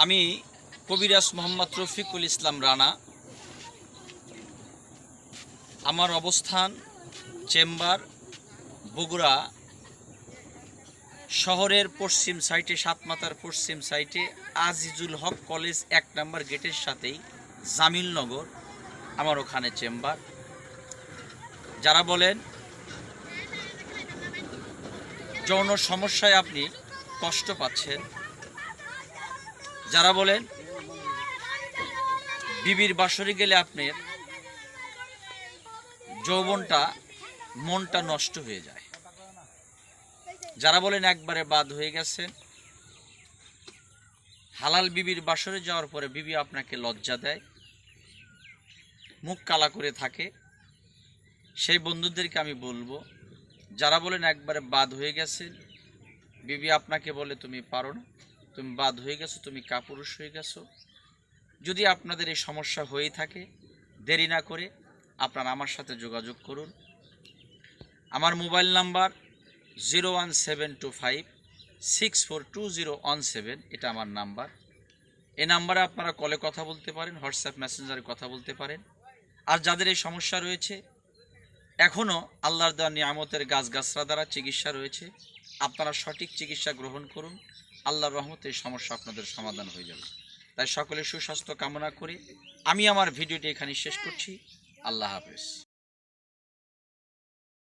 আমি কবিরাজ মোহাম্মদ রফিকুল ইসলাম রানা। আমার অবস্থান চেম্বার বগুড়া শহরের পশ্চিম সাইটে, সাতমাথার পশ্চিম সাইটে আজিজুল হক কলেজ 1 নম্বর গেটের সাথেই জামিলনগর, আমার ওখানে চেম্বার। যারা বলেন যৌন সমস্যায় আপনি কষ্ট পাচ্ছেন, যারা বলেন বিবির বাসরে গেলে আপনার যৌবনটা, মনটা নষ্ট হয়ে যায়, যারা বলেন একবারে বাদ হয়ে গেছেন, হালাল বিবির বাসরে যাওয়ার পরে বিবি আপনাকে লজ্জা দেয়, মুখ কালা করে থাকে, সেই বন্ধুদেরকে আমি বলবো, যারা বলেন একবারে বাদ হয়ে গেছেন, বিবি আপনাকে বলে তুমি পারো না, তুমি বাদ হয়ে গেছো, তুমি কাপুরুষ হয়ে গেছো, যদি আপনাদের এই সমস্যা হয়েই থাকে, দেরি না করে আপনারা আমার সাথে যোগাযোগ করুন। আমার মোবাইল নাম্বার 01725642017, এটা আমার নাম্বার। এই নাম্বারে আপনারা কলে কথা বলতে পারেন, হোয়াটসঅ্যাপ মেসেঞ্জারে কথা বলতে পারেন। আর যাদের এই সমস্যা রয়েছে, এখনও আল্লাহর দেওয়া নিয়ামতের গাছগাছরা দ্বারা চিকিৎসা রয়েছে, আপনারা সঠিক চিকিৎসা গ্রহণ করুন, আল্লাহর রহমতে এই সমস্যা আপনাদের সমাধান হয়ে যাবে। তাই সকলের সুস্বাস্থ্য কামনা করে আমি আমার ভিডিওটি এখানে শেষ করছি। আল্লাহ হাফেজ।